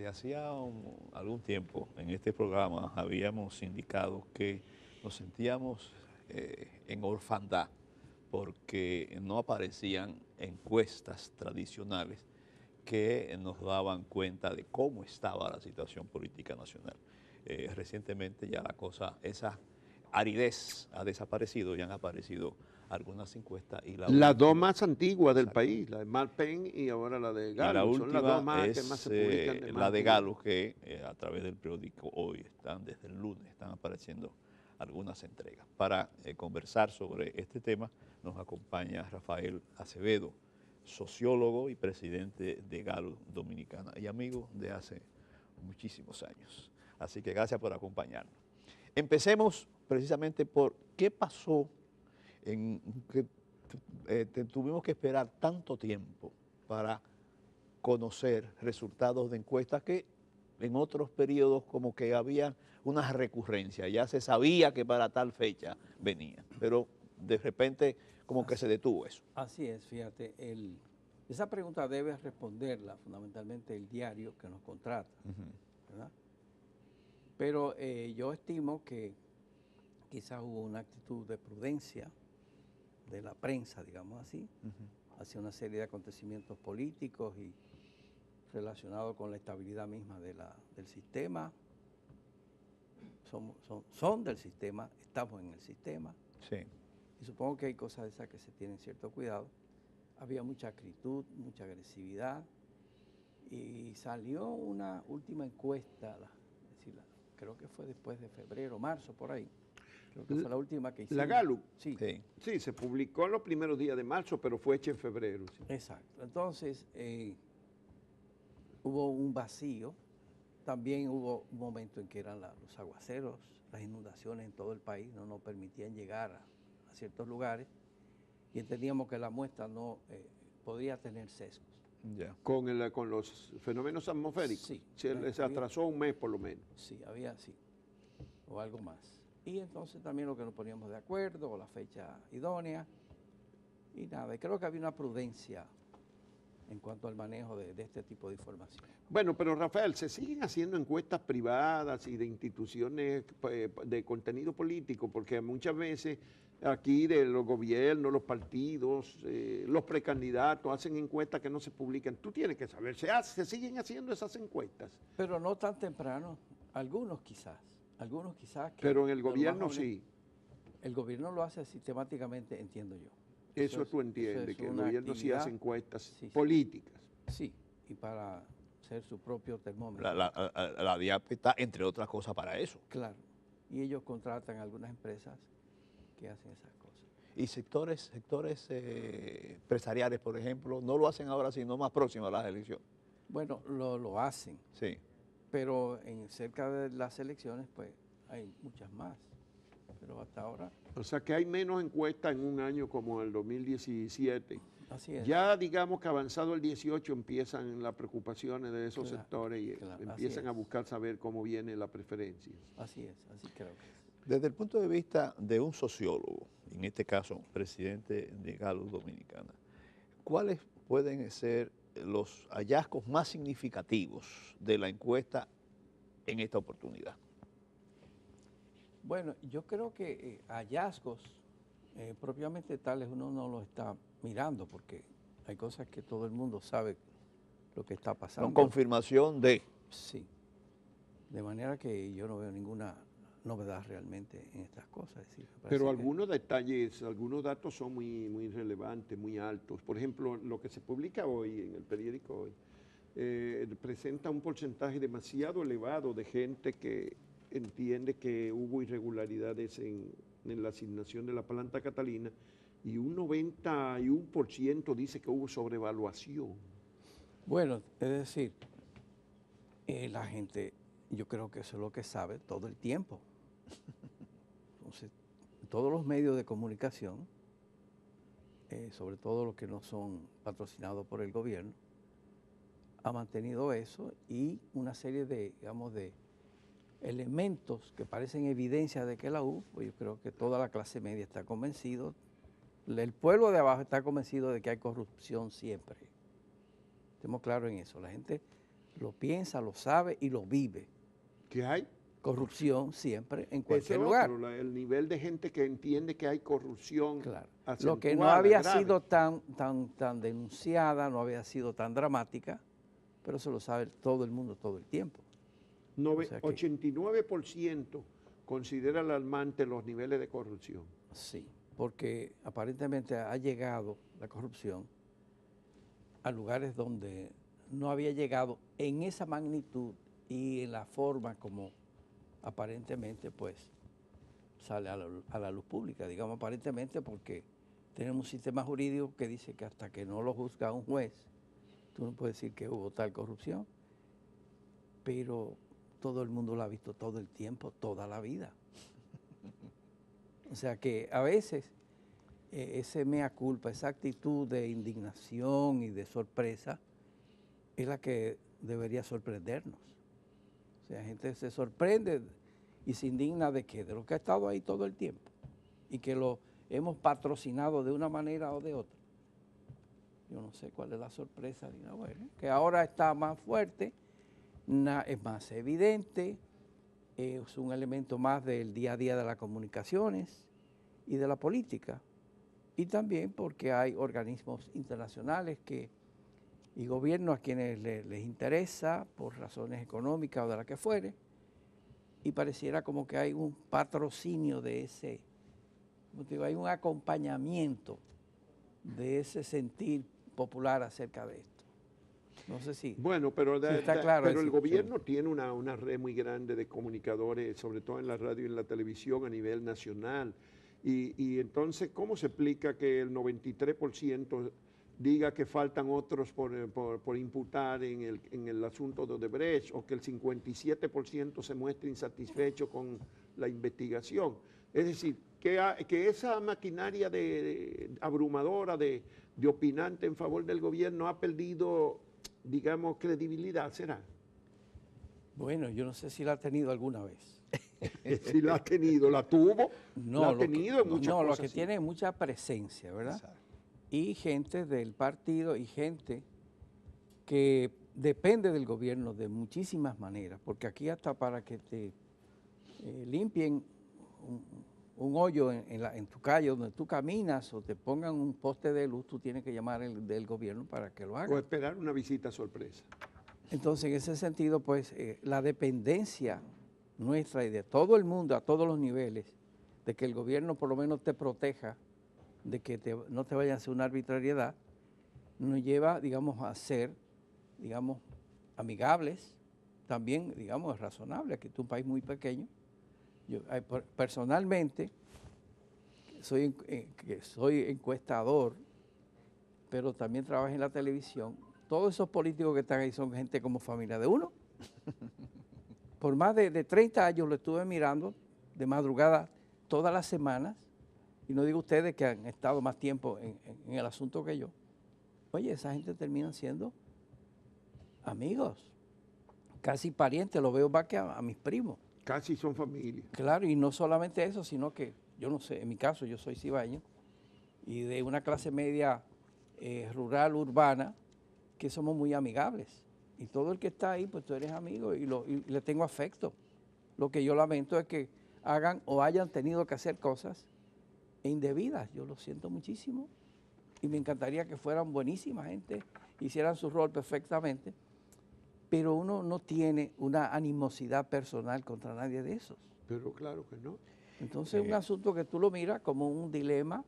Desde hacía algún tiempo en este programa habíamos indicado que nos sentíamos en orfandad porque no aparecían encuestas tradicionales que nos daban cuenta de cómo estaba la situación política nacional. Recientemente ya la cosa, esa aridez ha desaparecido y han aparecido algunas encuestas y la Las dos última, más antiguas del país, exactamente. la de Malpen y ahora la de Y la Galo, son las dos última más que más es se publican de la de marketing. Galo, que a través del periódico Hoy están, desde el lunes, están apareciendo algunas entregas. Para conversar sobre este tema nos acompaña Rafael Acevedo, sociólogo y presidente de Galo Dominicana y amigo de hace muchísimos años. Así que gracias por acompañarnos. Empecemos precisamente por qué pasó en que tuvimos que esperar tanto tiempo para conocer resultados de encuestas que en otros periodos como que había una recurrencia, ya se sabía que para tal fecha venía, pero de repente como que se detuvo eso. Así es, fíjate, esa pregunta debe responderla fundamentalmente el diario que nos contrata, ¿verdad? Pero yo estimo que quizás hubo una actitud de prudencia de la prensa, digamos así, hacia una serie de acontecimientos políticos y relacionados con la estabilidad misma del sistema. Son del sistema, estamos en el sistema. Sí. Y supongo que hay cosas de esas que se tienen cierto cuidado. Había mucha acritud, mucha agresividad. Y salió una última encuesta, creo que fue después de febrero, marzo, por ahí. Creo que fue la última que hicimos. La Galo. Sí. Sí, se publicó en los primeros días de marzo, pero fue hecha en febrero. Sí. Exacto. Entonces, hubo un vacío. También hubo un momento en que eran los aguaceros, las inundaciones en todo el país, no nos permitían llegar a ciertos lugares y entendíamos que la muestra no podía tener sesgos. Ya. Con los fenómenos atmosféricos. Sí. Se atrasó un mes por lo menos. Sí, o algo más. Y entonces también lo que nos poníamos de acuerdo, o la fecha idónea, y nada, y creo que había una prudencia en cuanto al manejo de este tipo de información. Bueno, pero Rafael, se siguen haciendo encuestas privadas y de instituciones de contenido político, porque muchas veces aquí de los gobiernos, los partidos, los precandidatos hacen encuestas que no se publican. Tú tienes que saber, se siguen haciendo esas encuestas. Pero no tan temprano, algunos quizás. Pero en el gobierno sí. El gobierno lo hace sistemáticamente, entiendo yo. Eso tú entiendes, que el gobierno sí hace encuestas sí, políticas. Sí, y para ser su propio termómetro. La DIAP está, entre otras cosas, para eso. Claro, y ellos contratan algunas empresas que hacen esas cosas. Y sectores empresariales, por ejemplo, no lo hacen ahora, sino más próximo a las elecciones. Bueno, lo hacen. Sí. Pero cerca de las elecciones, pues, hay muchas más. Pero hasta ahora... O sea que hay menos encuestas en un año como el 2017. Así es. Ya digamos que avanzado el 18 empiezan las preocupaciones de esos sectores y empiezan a buscar saber cómo viene la preferencia. Así es, así creo que es. Desde el punto de vista de un sociólogo, en este caso presidente de Galo Dominicana, ¿cuáles pueden ser los hallazgos más significativos de la encuesta en esta oportunidad? Bueno, yo creo que hallazgos propiamente tales uno no los está mirando porque hay cosas que todo el mundo sabe lo que está pasando. Con confirmación de... Sí, de manera que yo no veo ninguna novedad realmente en estas cosas. Es decir, pero algunos detalles, algunos datos son muy relevantes, muy altos. Por ejemplo, lo que se publica hoy en el periódico Hoy presenta un porcentaje demasiado elevado de gente que entiende que hubo irregularidades en la asignación de la planta Catalina y un 91% dice que hubo sobrevaluación. Bueno, es decir, la gente, yo creo que eso es lo que sabe todo el tiempo. Entonces, todos los medios de comunicación, sobre todo los que no son patrocinados por el gobierno, ha mantenido eso y una serie de, digamos, de elementos que parecen evidencia de que la hubo, pues yo creo que toda la clase media está convencido, el pueblo de abajo está convencido de que hay corrupción siempre. Estemos claros en eso. La gente lo piensa, lo sabe y lo vive. ¿Qué hay? Corrupción siempre en Ese cualquier otro, lugar. el nivel de gente que entiende que hay corrupción Claro. Lo acentuada, que no había grave. sido tan denunciada, no había sido tan dramática, pero eso lo sabe todo el mundo todo el tiempo. O sea que- 89% considera alarmante los niveles de corrupción. Sí, porque aparentemente ha llegado la corrupción a lugares donde no había llegado en esa magnitud y en la forma como aparentemente pues sale a la luz pública, digamos aparentemente porque tenemos un sistema jurídico que dice que hasta que no lo juzga un juez, tú no puedes decir que hubo tal corrupción, pero todo el mundo lo ha visto todo el tiempo, toda la vida. O sea que a veces ese mea culpa, esa actitud de indignación y de sorpresa es la que debería sorprendernos. O sea, la gente se sorprende y se indigna de qué, de lo que ha estado ahí todo el tiempo y que lo hemos patrocinado de una manera o de otra. Yo no sé cuál es la sorpresa, bueno, que ahora está más fuerte, es más evidente, es un elemento más del día a día de las comunicaciones y de la política. Y también porque hay organismos internacionales y gobiernos a quienes les interesa por razones económicas o de la que fuere, y pareciera como que hay un patrocinio de ese, como te digo, hay un acompañamiento de ese sentir popular acerca de esto. No sé si, Bueno, pero, si está claro. pero el gobierno tiene una red muy grande de comunicadores, sobre todo en la radio y en la televisión a nivel nacional. Y entonces, ¿cómo se explica que el 93% diga que faltan otros por imputar en el asunto de Odebrecht o que el 57% se muestre insatisfecho con la investigación? Es decir, que esa maquinaria abrumadora de opinante en favor del gobierno ha perdido, digamos, credibilidad, ¿será? Bueno, yo no sé si la ha tenido alguna vez. Si la ha tenido, la tuvo, No, la ha tenido en muchas cosas. lo que tiene es mucha presencia, ¿verdad? Exacto. Y gente del partido y gente que depende del gobierno de muchísimas maneras, porque aquí hasta para que te limpien un hoyo en tu calle donde tú caminas o te pongan un poste de luz, tú tienes que llamar del gobierno para que lo haga. O esperar una visita sorpresa. Entonces, en ese sentido, pues, la dependencia nuestra y de todo el mundo, a todos los niveles, de que el gobierno por lo menos te proteja, de que no te vaya a hacer una arbitrariedad, nos lleva, digamos, a ser, digamos, amigables, también, digamos, razonable. Aquí es un país muy pequeño. Yo personalmente soy encuestador, pero también trabajo en la televisión. Todos esos políticos que están ahí son gente como familia de uno. Por más de 30 años lo estuve mirando de madrugada todas las semanas, y no digo ustedes que han estado más tiempo en el asunto que yo. Oye, esa gente termina siendo amigos, casi parientes, lo veo más que a mis primos. Casi son familia. Claro, y no solamente eso, sino que, yo no sé, en mi caso yo soy cibaeño, y de una clase media rural, urbana, que somos muy amigables. Y todo el que está ahí, pues tú eres amigo y le tengo afecto. Lo que yo lamento es que hagan o hayan tenido que hacer cosas indebidas. Yo lo siento muchísimo. Y me encantaría que fueran buenísima gente, hicieran su rol perfectamente. Pero uno no tiene una animosidad personal contra nadie de esos. Pero claro que no. Entonces es un asunto que tú lo miras como un dilema,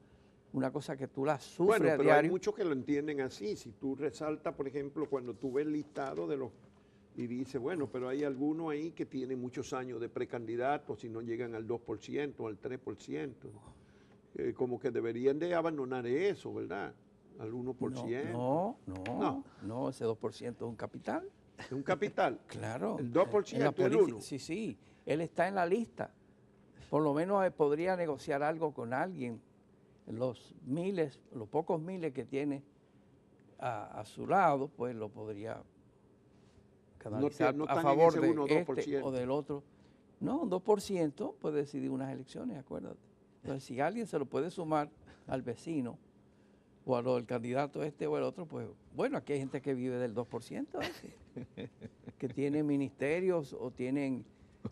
una cosa que tú la sufres Bueno, a pero diario. hay muchos que lo entienden así. Si tú resaltas, por ejemplo, cuando tú ves el listado de los... Y dices, bueno, pero hay algunos ahí que tienen muchos años de precandidatos y no llegan al 2%, al 3%. Como que deberían de abandonar eso, ¿verdad? Al 1%. No, ese 2% es un capital. ¿Es un capital? Claro. El 2%, el 1%. Sí, él está en la lista. Por lo menos podría negociar algo con alguien. Los pocos miles que tiene a su lado, pues lo podría canalizar no a están favor en ese de 1 o este 2%. o del otro. No, un 2% puede decidir unas elecciones, acuérdate. Entonces, si alguien se lo puede sumar al vecino, o a lo del candidato este o el otro, pues bueno, aquí hay gente que vive del 2%, que tienen ministerios o tienen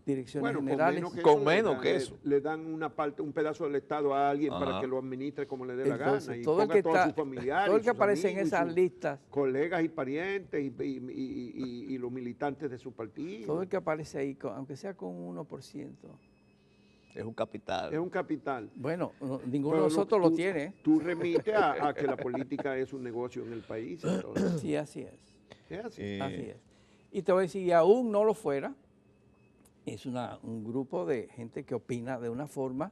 direcciones Bueno, generales. Con menos que eso. le dan una parte, un pedazo del Estado a alguien para Ajá. que lo administre como le dé la Entonces, gana y todo el ponga que a todos está, sus familiares, todo el que sus aparece en amigos, y esas sus listas, colegas y parientes y los militantes de su partido. todo el que aparece ahí, aunque sea con un 1%, Es un capital. Es un capital. bueno, ninguno Pero de nosotros lo tú- tiene. ¿Eh? Tú remites a que la política es un negocio en el país, entonces. Sí, así es. Es así. Así es. Y te voy a decir, y aún no lo fuera, es un grupo de gente que opina de una forma,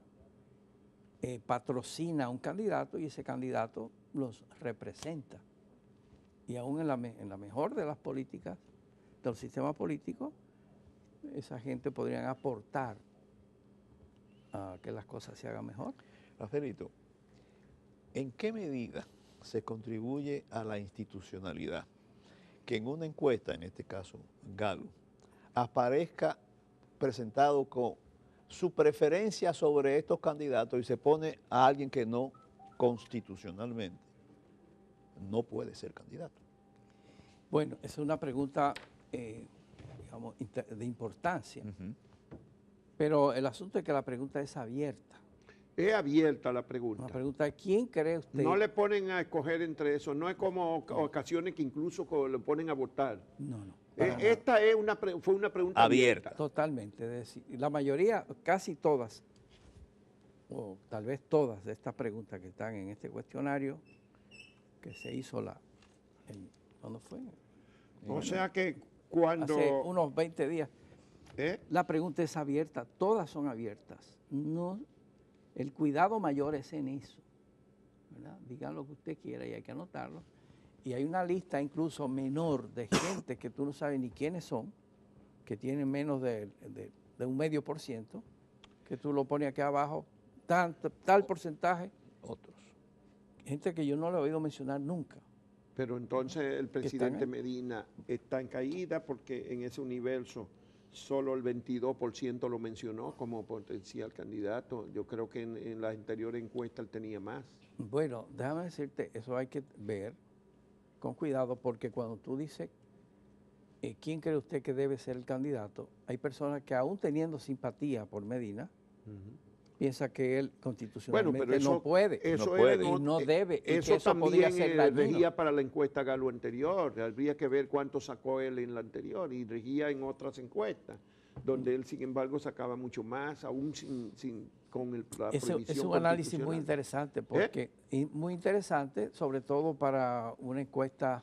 patrocina a un candidato y ese candidato los representa. Y aún en la mejor de las políticas, del sistema político, esa gente podrían aportar a que las cosas se hagan mejor. Rafaelito, ¿en qué medida se contribuye a la institucionalidad que en una encuesta, en este caso Gallup, aparezca presentado con su preferencia sobre estos candidatos y se pone a alguien que no constitucionalmente no puede ser candidato? Bueno, esa es una pregunta, digamos, de importancia, pero el asunto es que la pregunta es abierta. Es abierta la pregunta. La pregunta es, ¿quién cree usted? No le ponen a escoger entre eso. No es como ocasiones que incluso le ponen a votar. No. para nada. Esta es fue una pregunta abierta. Totalmente. Es decir, la mayoría, casi todas, o tal vez todas de estas preguntas que están en este cuestionario, que se hizo ¿cuándo fue? O sea que cuando... Hace unos 20 días. ¿Eh? La pregunta es abierta, todas son abiertas. No, el cuidado mayor es en eso, ¿verdad? Digan lo que usted quiera y hay que anotarlo. Y hay una lista incluso menor de gente que tú no sabes ni quiénes son, que tienen menos de un 0,5%, que tú lo pones aquí abajo, tal porcentaje. Otros. Gente que yo no le he oído mencionar nunca. Pero entonces el presidente ahí. Medina está en caída porque en ese universo solo el 22% lo mencionó como potencial candidato. Yo creo que en la anterior encuesta él tenía más. Bueno, déjame decirte, eso hay que ver con cuidado, porque cuando tú dices quién cree usted que debe ser el candidato, hay personas que aún teniendo simpatía por Medina, piensa que él constitucionalmente Bueno, pero eso, no puede, no puede. y no debe, y eso que eso podría también ser dañino. regía para la encuesta Galo anterior. Habría que ver cuánto sacó él en la anterior y regía en otras encuestas, donde él, sin embargo, sacaba mucho más, aún con la prohibición Es un análisis muy constitucional. interesante, porque y muy interesante, sobre todo para una encuesta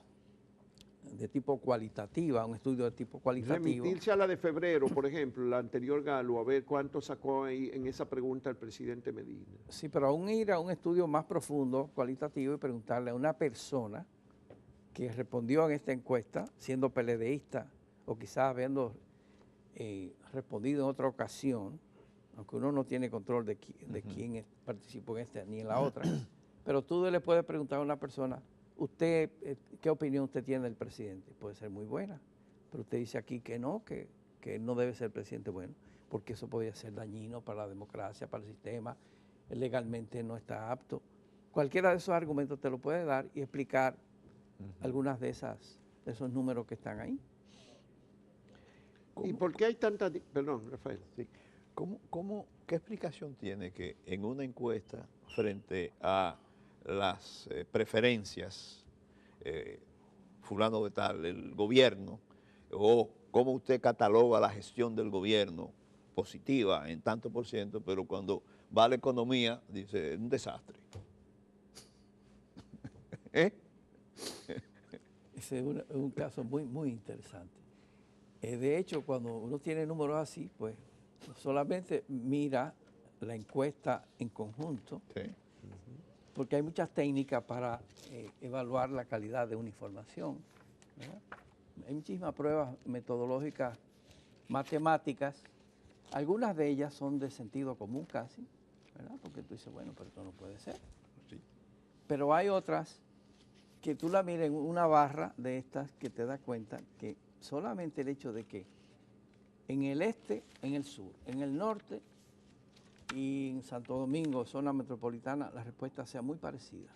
de tipo cualitativa, un estudio de tipo cualitativo. Remitirse a la de febrero, por ejemplo, la anterior Galo, a ver cuánto sacó ahí en esa pregunta el presidente Medina. Sí, pero aún ir a un estudio más profundo, cualitativo, y preguntarle a una persona que respondió en esta encuesta, siendo PLDista, o quizás habiendo respondido en otra ocasión, aunque uno no tiene control de quién participó en esta ni en la otra, pero tú le puedes preguntar a una persona, usted, ¿qué opinión usted tiene del presidente? Puede ser muy buena, pero usted dice aquí que no, que él no debe ser presidente bueno, porque eso podría ser dañino para la democracia, para el sistema, él legalmente no está apto. Cualquiera de esos argumentos te lo puede dar y explicar algunas de esos números que están ahí. ¿Y por qué hay tanta... Perdón, Rafael. Sí. ¿Qué explicación tiene que en una encuesta frente a las preferencias, fulano de tal, el gobierno, o cómo usted cataloga la gestión del gobierno positiva en tanto por ciento, pero cuando va a la economía dice un desastre? Ese es un caso muy, muy interesante. De hecho, cuando uno tiene números así, pues solamente mira la encuesta en conjunto, Sí. porque hay muchas técnicas para evaluar la calidad de una información, ¿verdad? Hay muchísimas pruebas metodológicas, matemáticas, algunas de ellas son de sentido común casi, ¿verdad? Porque tú dices, bueno, pero esto no puede ser. Sí. Pero hay otras que tú la miras en una barra de estas que te das cuenta que solamente el hecho de que en el este, en el sur, en el norte y en Santo Domingo, zona metropolitana, la respuesta sea muy parecida.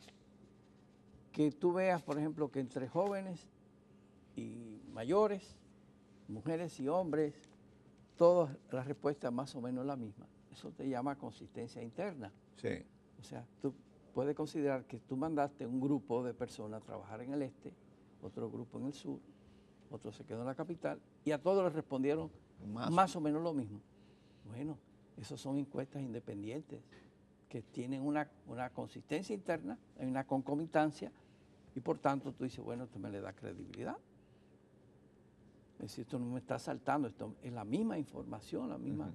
que tú veas, por ejemplo, que entre jóvenes y mayores, mujeres y hombres, todas las respuestas más o menos la misma. Eso te llama consistencia interna. Sí. O sea, tú puedes considerar que tú mandaste un grupo de personas a trabajar en el este, otro grupo en el sur, otro se quedó en la capital, y a todos les respondieron más o menos lo mismo. Bueno, esas son encuestas independientes que tienen una consistencia interna, hay una concomitancia, y por tanto tú dices, bueno, esto me le da credibilidad. Es decir, esto no me está saltando, esto es la misma información, la misma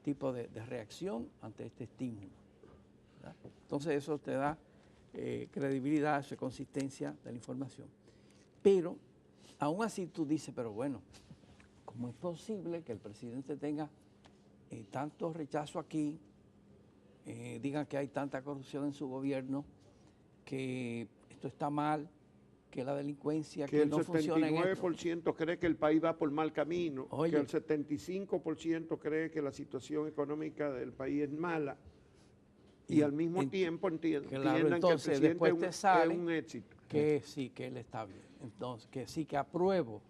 tipo de reacción ante este estímulo, ¿verdad? Entonces eso te da credibilidad, eso es consistencia de la información. Pero aún así tú dices, pero bueno, ¿cómo es posible que el presidente tenga tanto rechazo aquí, digan que hay tanta corrupción en su gobierno, que esto está mal, que la delincuencia que el no funciona en esto? 79% cree que el país va por mal camino, Oye, que el 75% cree que la situación económica del país es mala, y al mismo tiempo entiendan entonces, que el después presidente te sale es un éxito. que sí, que él está bien. Entonces, que sí, que apruebo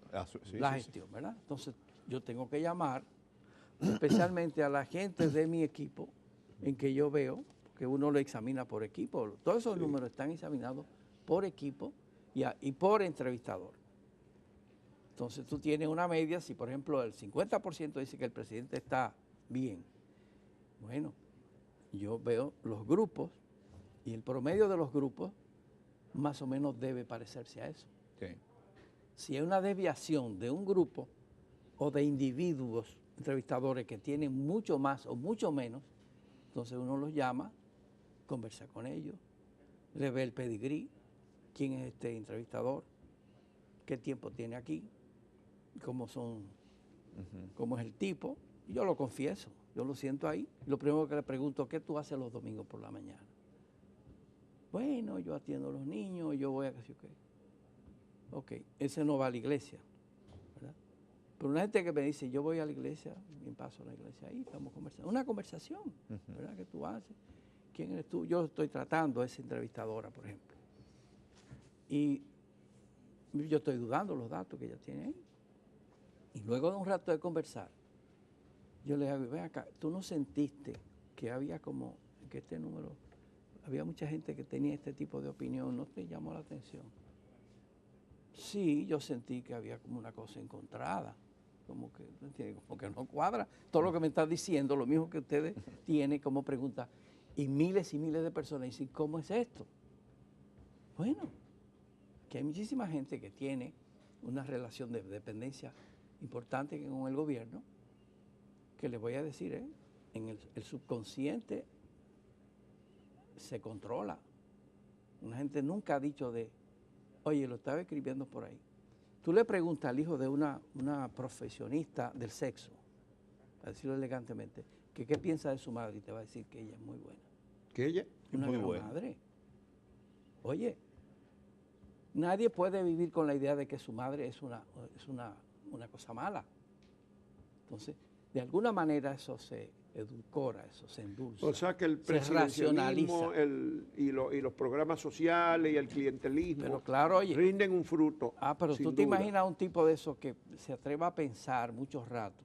la gestión, ¿verdad? Entonces, yo tengo que llamar especialmente a la gente de mi equipo, en que yo veo, que uno lo examina por equipo, todos esos números están examinados por equipo y por entrevistador. Entonces tú tienes una media, si por ejemplo el 50% dice que el presidente está bien, bueno, yo veo los grupos y el promedio de los grupos más o menos debe parecerse a eso. Sí. Si hay una desviación de un grupo o de individuos entrevistadores que tienen mucho más o mucho menos, entonces uno los llama, conversa con ellos, le ve el pedigrí, quién es este entrevistador, qué tiempo tiene aquí, cómo es el tipo, y yo lo confieso, yo lo siento ahí. Lo primero que le pregunto, ¿qué tú haces los domingos por la mañana? Bueno, yo atiendo a los niños, yo voy a que sí, ok, ese no va a la iglesia, ¿verdad? Pero una gente que me dice, yo voy a la iglesia, bien paso a la iglesia, ahí estamos conversando. Una conversación, ¿verdad? Que tú haces. ¿Quién eres tú? Yo estoy tratando a esa entrevistadora, por ejemplo. Y yo estoy dudando los datos que ella tiene ahí. Y luego de un rato de conversar, yo le digo, ven acá, ¿tú no sentiste que había como, que este número, había mucha gente que tenía este tipo de opinión? ¿No te llamó la atención? Sí, yo sentí que había como una cosa encontrada, como que no cuadra. Todo lo que me estás diciendo, lo mismo que ustedes tienen como pregunta, y miles de personas dicen, ¿cómo es esto? Bueno, que hay muchísima gente que tiene una relación de dependencia importante con el gobierno, que les voy a decir, en el subconsciente se controla. Una gente nunca ha dicho oye, lo estaba escribiendo por ahí. Tú le preguntas al hijo de una profesionista del sexo, para decirlo elegantemente, que qué piensa de su madre, y te va a decir que ella es muy buena. ¿Que ella? Una muy gran buena madre. Oye, nadie puede vivir con la idea de que su madre es una cosa mala. Entonces, de alguna manera eso se edulcora, eso se endulza. O sea que el se presidencialismo racionaliza. y los programas sociales y el clientelismo Pero claro, oye, rinden un fruto. pero sin tú te duda. imaginas un tipo de eso que se atreva a pensar mucho rato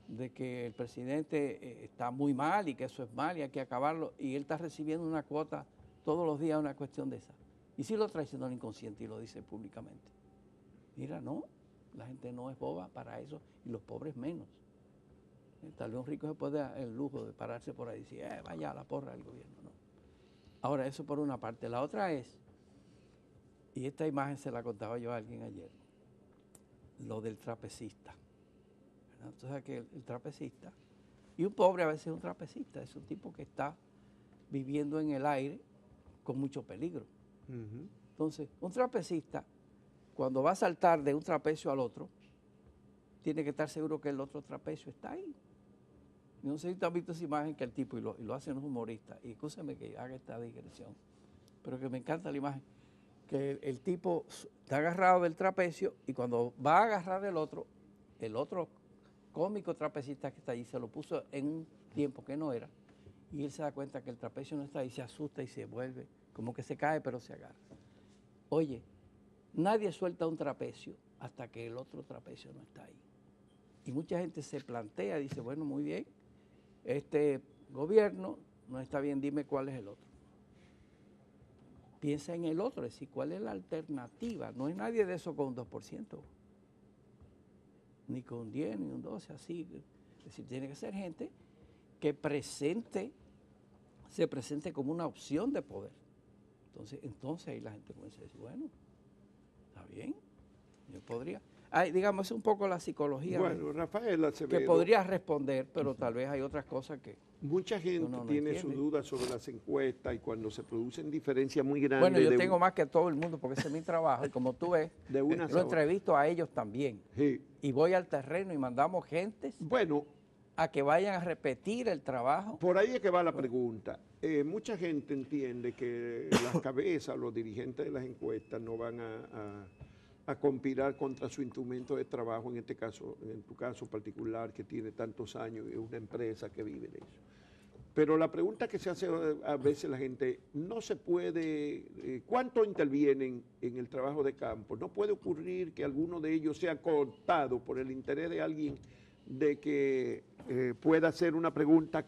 de que el presidente está muy mal y que eso es mal y hay que acabarlo, y él está recibiendo una cuota todos los días, una cuestión de esa. Y si lo traicionó al inconsciente y lo dice públicamente. Mira, no, la gente no es boba para eso y los pobres menos. Tal vez un rico se puede dar el lujo de pararse por ahí y decir, vaya a la porra del gobierno. No. Ahora, eso por una parte. La otra es, y esta imagen se la contaba yo a alguien ayer, lo del trapecista. Entonces, que el trapecista, y un pobre a veces es un trapecista, es un tipo que está viviendo en el aire con mucho peligro. Entonces, un trapecista, cuando va a saltar de un trapecio al otro, tiene que estar seguro que el otro trapecio está ahí. No sé si tú has visto esa imagen que el tipo, y lo hacen los humoristas, y escúchame que haga esta digresión, pero que me encanta la imagen, que el tipo está agarrado del trapecio y cuando va a agarrar el otro cómico trapecista que está allí se lo puso en un tiempo que no era, y él se da cuenta que el trapecio no está ahí, se asusta y se vuelve, como que se cae pero se agarra. Oye, nadie suelta un trapecio hasta que el otro trapecio no está ahí. Y mucha gente se plantea, dice, bueno, muy bien, este gobierno no está bien, dime cuál es el otro. Piensa en el otro, es decir, cuál es la alternativa. No hay nadie de eso con un 2%, ni con un 10, ni un 12, así. Es decir, tiene que ser gente que se presente como una opción de poder. Entonces ahí la gente comienza a decir, bueno, está bien, yo podría. Digamos, es un poco la psicología Rafael Acevedo, que podría responder, pero tal vez hay otras cosas que... mucha gente no tiene sus dudas sobre las encuestas y cuando se producen diferencias muy grandes. Bueno, yo tengo más que todo el mundo porque ese es mi trabajo y como tú ves, lo entrevisto a ellos también. Sí. Y voy al terreno y mandamos gentes a que vayan a repetir el trabajo. Por ahí es que va la pregunta. Mucha gente entiende que las cabezas, los dirigentes de las encuestas no van a conspirar contra su instrumento de trabajo, en este caso, en tu caso particular, que tiene tantos años y es una empresa que vive de eso. Pero la pregunta que se hace a veces la gente, no se puede, ¿cuánto intervienen en el trabajo de campo? No puede ocurrir que alguno de ellos sea cooptado por el interés de alguien de que pueda hacer una pregunta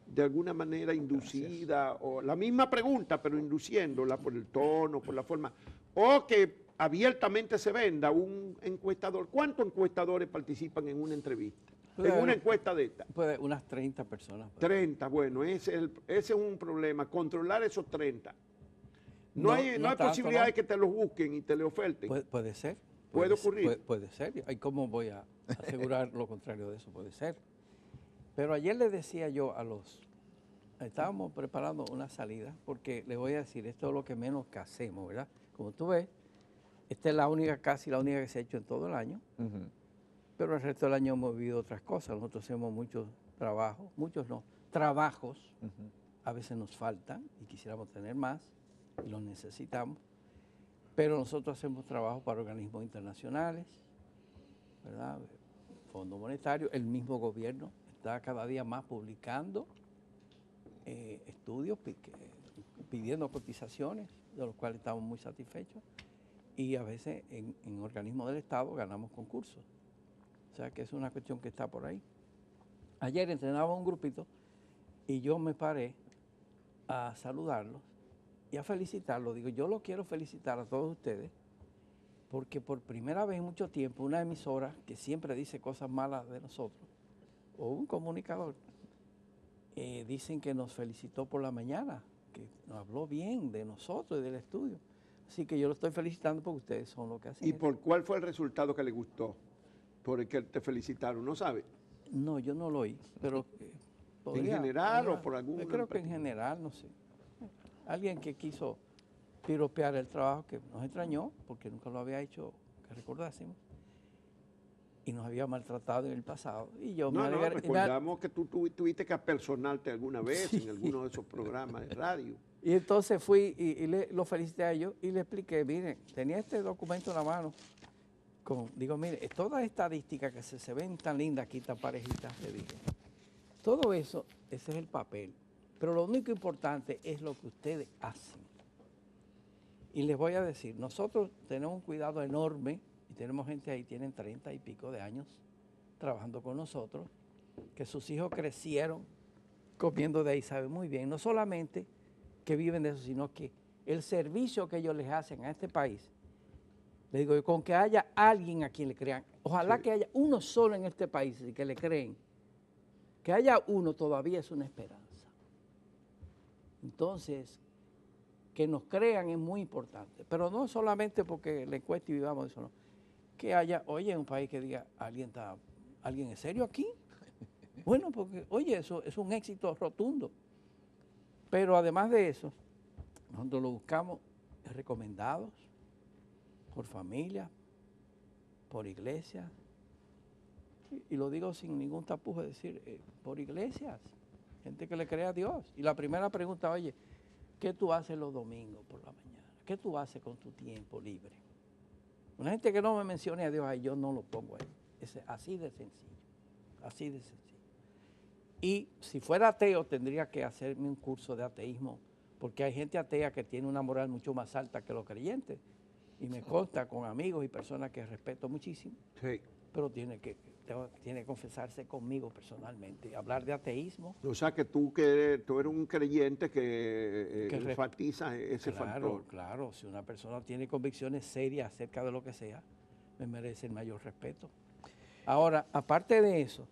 de alguna manera inducida, o la misma pregunta, pero induciéndola por el tono, por la forma, o que abiertamente se venda un encuestador. ¿Cuántos encuestadores participan en una entrevista? En una encuesta de esta. Puede, unas 30 personas. 30, bueno, ese es un problema, controlar esos 30. No hay posibilidad de que te los busquen y te le oferten. Puede ser. Puede ocurrir. Puede ser. ¿Y cómo voy a asegurar lo contrario de eso? Puede ser. Pero ayer le decía yo estábamos preparando una salida, porque le voy a decir, esto es lo que menos que hacemos, ¿verdad? Como tú ves, esta es casi la única que se ha hecho en todo el año, pero el resto del año hemos vivido otras cosas. Nosotros hacemos muchos trabajos, a veces nos faltan y quisiéramos tener más y los necesitamos, pero nosotros hacemos trabajo para organismos internacionales, ¿verdad? Fondo Monetario, el mismo gobierno está cada día más publicando estudios pidiendo cotizaciones, de los cuales estamos muy satisfechos, y a veces en organismos del Estado ganamos concursos. O sea que es una cuestión que está por ahí. Ayer entrenaba un grupito y yo me paré a saludarlos y a felicitarlos. Digo, yo los quiero felicitar a todos ustedes porque por primera vez en mucho tiempo una emisora que siempre dice cosas malas de nosotros, o un comunicador, dicen que nos felicitó por la mañana, que nos habló bien de nosotros y del estudio. Así que yo lo estoy felicitando porque ustedes son lo que hacen. ¿Y por cuál fue el resultado que le gustó? ¿Por el que te felicitaron? ¿No sabe? No, yo no lo oí, pero... ¿En general o por algún...? Creo que en general, no sé. Alguien que quiso piropear el trabajo, que nos extrañó, porque nunca lo había hecho, que recordásemos, y nos había maltratado en el pasado. Y yo recordamos que tú tuviste que apersonarte alguna vez en alguno de esos programas de radio. Y entonces fui y lo felicité a ellos y le expliqué, miren, tenía este documento en la mano, digo, mire, todas las estadísticas que se ven tan lindas aquí, tan parejitas, le dije, todo eso, ese es el papel, pero lo único importante es lo que ustedes hacen. Y les voy a decir, nosotros tenemos un cuidado enorme, y tenemos gente ahí, tienen 30 y pico de años trabajando con nosotros, que sus hijos crecieron comiendo de ahí, saben muy bien, no solamente que viven de eso, sino que el servicio que ellos les hacen a este país, le digo, con que haya alguien a quien le crean, ojalá que haya uno solo en este país y que le creen, que haya uno todavía es una esperanza. Entonces, que nos crean es muy importante, pero no solamente porque la encuesta y vivamos de eso, no. Que haya, oye, en un país que diga, ¿alguien es serio aquí? Bueno, porque, oye, eso es un éxito rotundo. Pero además de eso, nosotros lo buscamos recomendados por familia, por iglesia, y lo digo sin ningún tapujo, es decir, por iglesias, gente que le cree a Dios. Y la primera pregunta, oye, ¿qué tú haces los domingos por la mañana? ¿Qué tú haces con tu tiempo libre? Una gente que no me mencione a Dios, ahí yo no lo pongo ahí. Es así de sencillo, así de sencillo. Y si fuera ateo, tendría que hacerme un curso de ateísmo, porque hay gente atea que tiene una moral mucho más alta que los creyentes. y me consta con amigos y personas que respeto muchísimo, Sí. pero tiene que confesarse conmigo personalmente. Hablar de ateísmo. O sea que tú eres un creyente que enfatiza ese factor. Claro, si una persona tiene convicciones serias acerca de lo que sea, me merece el mayor respeto. Ahora, aparte de eso,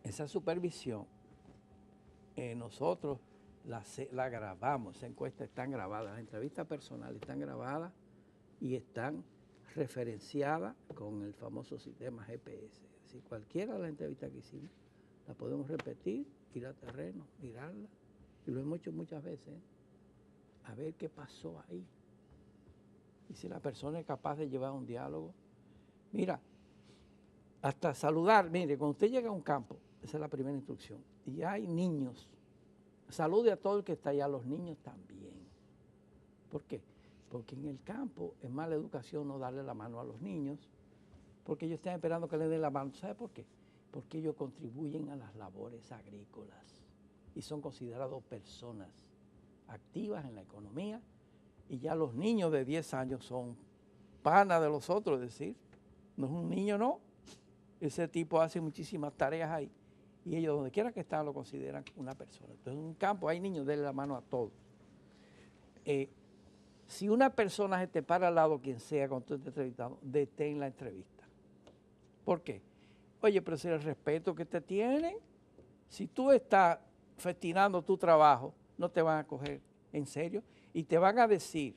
esa supervisión, nosotros la grabamos, esa encuesta están grabadas, las entrevistas personales están grabadas y están referenciadas con el famoso sistema GPS. Es decir, cualquiera de las entrevistas que hicimos, la podemos repetir, ir a terreno, mirarla, y lo hemos hecho muchas veces, a ver qué pasó ahí. Y si la persona es capaz de llevar un diálogo. Mira, hasta saludar, mire, cuando usted llega a un campo, esa es la primera instrucción, y hay niños, salude a todo el que está allá, a los niños también. ¿Por qué? Porque en el campo es mala educación no darle la mano a los niños, porque ellos están esperando que le den la mano. ¿Sabe por qué? Porque ellos contribuyen a las labores agrícolas y son considerados personas activas en la economía, y ya los niños de 10 años son panas de los otros, es decir, no es un niño, no. Ese tipo hace muchísimas tareas ahí y ellos donde quiera que están lo consideran una persona. Entonces en un campo hay niños, denle la mano a todos. Si una persona se te para al lado, quien sea, cuando tú estés entrevistando, detén la entrevista. ¿Por qué? Oye, pero si el respeto que te tienen, si tú estás festinando tu trabajo, no te van a coger en serio y te van a decir,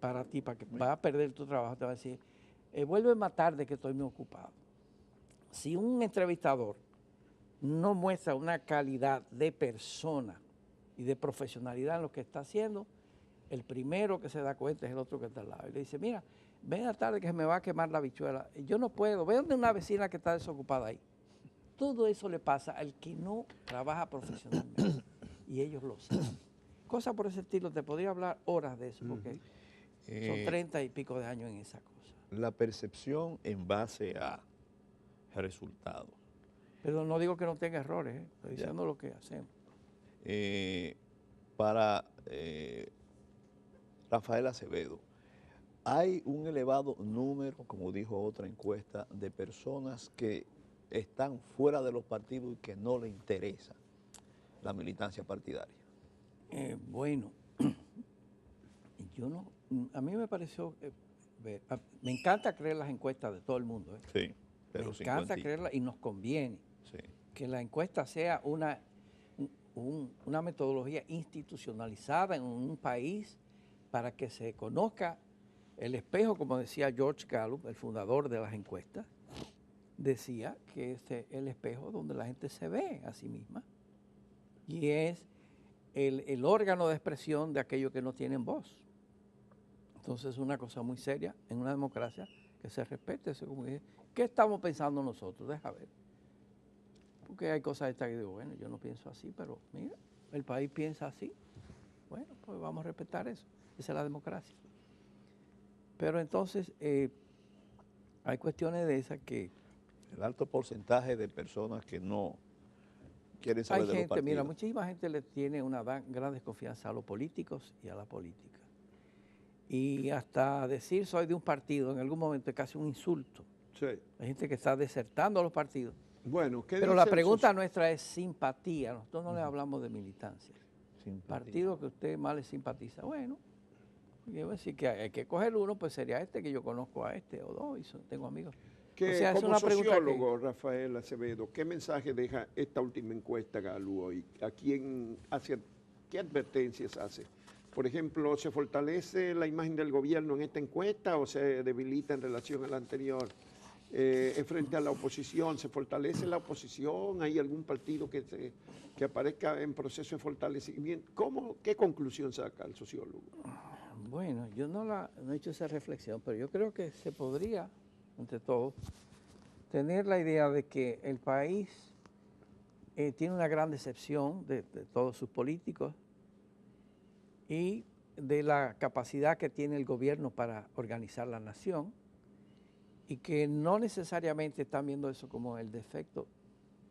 para ti, para que vas a perder tu trabajo, te van a decir, vuelve más tarde que estoy muy ocupado. Si un entrevistador no muestra una calidad de persona y de profesionalidad en lo que está haciendo, el primero que se da cuenta es el otro que está al lado. Y le dice, mira, ven a tarde que se me va a quemar la habichuela. Yo no puedo, ve donde una vecina que está desocupada ahí. Todo eso le pasa al que no trabaja profesionalmente y ellos lo saben. Cosas por ese estilo, te podría hablar horas de eso porque son 30 y pico de años en esa cosa. La percepción en base a resultados. Pero no digo que no tenga errores, estoy diciendo lo que hacemos. Para Rafael Acevedo, hay un elevado número, como dijo otra encuesta, de personas que están fuera de los partidos y que no les interesa la militancia partidaria. Bueno, yo no, a mí me pareció, me encanta creer las encuestas de todo el mundo. Sí, pero me encanta creerlas y nos conviene que la encuesta sea una metodología institucionalizada en un país para que se conozca el espejo, como decía George Gallup, el fundador de las encuestas, decía que es el espejo donde la gente se ve a sí misma y es el órgano de expresión de aquellos que no tienen voz. Entonces es una cosa muy seria en una democracia que se respete. ¿Qué estamos pensando nosotros? Deja ver. Porque hay cosas estas que digo, bueno, yo no pienso así, pero mira, el país piensa así. Bueno, pues vamos a respetar eso. Esa es la democracia. Pero entonces hay cuestiones de esas que... El alto porcentaje de personas que no quieren saber de los partidos. Mira, muchísima gente le tiene una gran desconfianza a los políticos y a la política. Y hasta decir soy de un partido en algún momento es casi un insulto. Sí. Hay gente que está desertando a los partidos. Bueno, pero la pregunta nuestra es simpatía. Nosotros no le hablamos de militancia. Partido que usted más le simpatiza. Bueno, yo voy a decir que hay que coger uno, pues sería este, que yo conozco a este o dos, y tengo amigos. O sea, como sociólogo, Rafael Acevedo, ¿qué mensaje deja esta última encuesta Gallup hoy? ¿Qué advertencias hace? Por ejemplo, ¿se fortalece la imagen del gobierno en esta encuesta o se debilita en relación a la anterior? Frente a la oposición, ¿se fortalece la oposición? ¿Hay algún partido que aparezca en proceso de fortalecimiento? ¿Qué conclusión saca el sociólogo? Bueno, yo no he hecho esa reflexión, pero yo creo que se podría, entre todos, tener la idea de que el país tiene una gran decepción de todos sus políticos y de la capacidad que tiene el gobierno para organizar la nación, y que no necesariamente están viendo eso como el defecto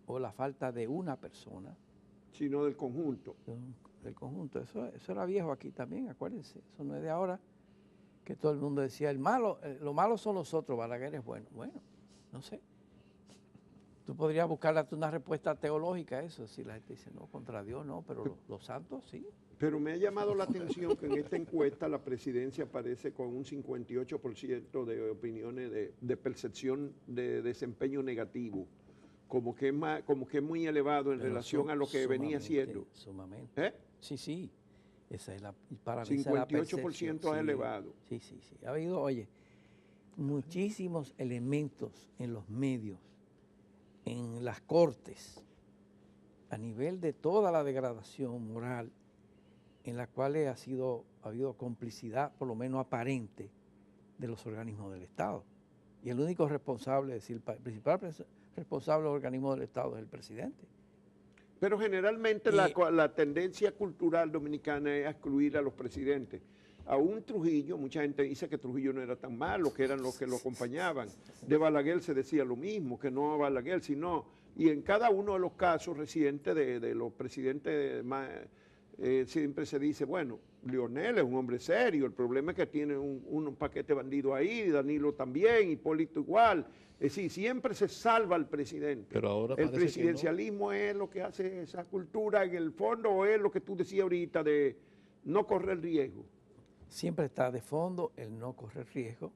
o la falta de una persona, sino del conjunto. Del conjunto. Eso era viejo aquí también, acuérdense. Eso no es de ahora, que todo el mundo decía, el malo, lo malo son los otros, Balaguer es bueno. Bueno, no sé. Tú podrías buscarle una respuesta teológica a eso, si la gente dice, no, contra Dios no, pero los santos sí. Pero me ha llamado la atención que en esta encuesta la presidencia aparece con un 58% de opiniones de percepción de desempeño negativo, como que es muy elevado en Pero relación a lo que venía siendo. Sumamente. ¿Eh? Sí. Esa es para mí esa es la 58% percepción. es elevado. Sí. Ha habido, oye, muchísimos elementos en los medios, en las cortes, a nivel de toda la degradación moral, en la cual ha habido complicidad, por lo menos aparente, de los organismos del Estado. Y el único responsable, es decir, el principal responsable del organismo del Estado es el presidente. Pero generalmente la tendencia cultural dominicana es excluir a los presidentes. Aún Trujillo, mucha gente dice que Trujillo no era tan malo, que eran los que lo acompañaban. De Balaguer se decía lo mismo, que no a Balaguer, sino... Y en cada uno de los casos recientes de los presidentes más... siempre se dice, bueno, Leonel es un hombre serio, el problema es que tiene un paquete bandido ahí, Danilo también, Hipólito igual. Es decir, siempre se salva al presidente. Pero ahora el parece presidencialismo que no. es lo que hace esa cultura en el fondo, o es lo que tú decías ahorita de no correr riesgo. Siempre está de fondo el no correr riesgo,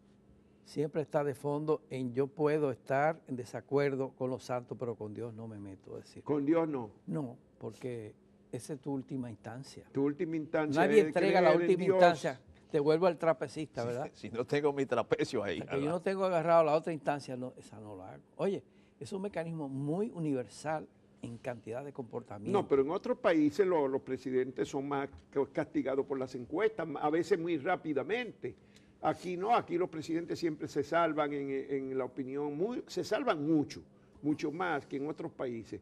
siempre está de fondo en yo puedo estar en desacuerdo con los santos, pero con Dios no me meto. Es decir, Con Dios no. no, porque esa es tu última instancia. Tu última instancia Nadie es entrega la creer en última Dios. instancia. Te vuelvo al trapecista, ¿verdad? Si no tengo mi trapecio ahí. Hasta que yo no tengo agarrado la otra instancia, no, esa no la hago. Oye, es un mecanismo muy universal en cantidad de comportamientos. No, pero en otros países los presidentes son más castigados por las encuestas, a veces muy rápidamente. Aquí no, aquí los presidentes siempre se salvan en la opinión, se salvan mucho más que en otros países.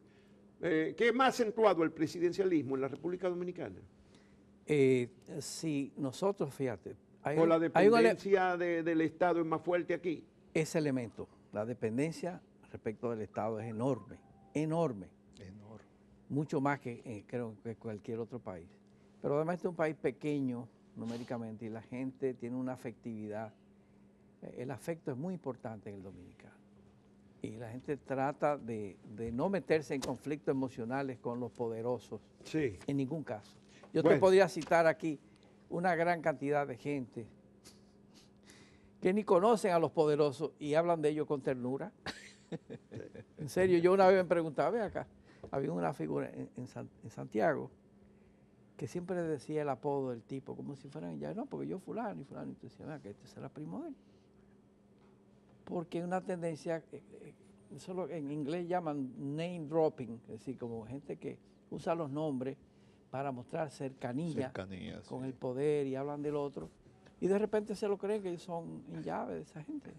¿Qué es más acentuado el presidencialismo en la República Dominicana? Si nosotros, fíjate, ¿O la dependencia del Estado es más fuerte aquí? Ese elemento, la dependencia respecto del Estado es enorme, enorme. Mucho más que creo que cualquier otro país. Pero además este es un país pequeño numéricamente y la gente tiene una afectividad. El afecto es muy importante en el dominicano. Y la gente trata de no meterse en conflictos emocionales con los poderosos, Sí. en ningún caso. Yo Bueno. te podría citar aquí una gran cantidad de gente que ni conocen a los poderosos y hablan de ellos con ternura. En serio, yo una vez me preguntaba, ve acá, había una figura en Santiago que siempre decía el apodo del tipo, como si fueran ya, no, porque yo fulano y fulano, y tú decías, vea que este será primo de él. Porque es una tendencia, eso en inglés llaman name dropping, es decir, como gente que usa los nombres para mostrar cercanía con sí. el poder y hablan del otro, y de repente se lo creen que ellos son en llave de esa gente.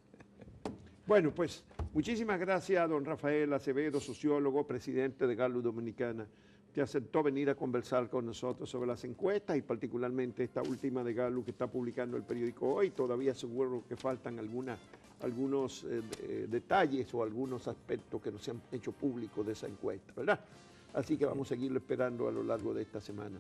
Bueno, pues muchísimas gracias a don Rafael Acevedo, sociólogo, presidente de Gallus Dominicana, que aceptó venir a conversar con nosotros sobre las encuestas y particularmente esta última de Gallus que está publicando el periódico Hoy. Todavía seguro que faltan algunos detalles o algunos aspectos que no se han hecho públicos de esa encuesta, ¿verdad? Así que vamos a seguirlo esperando a lo largo de esta semana.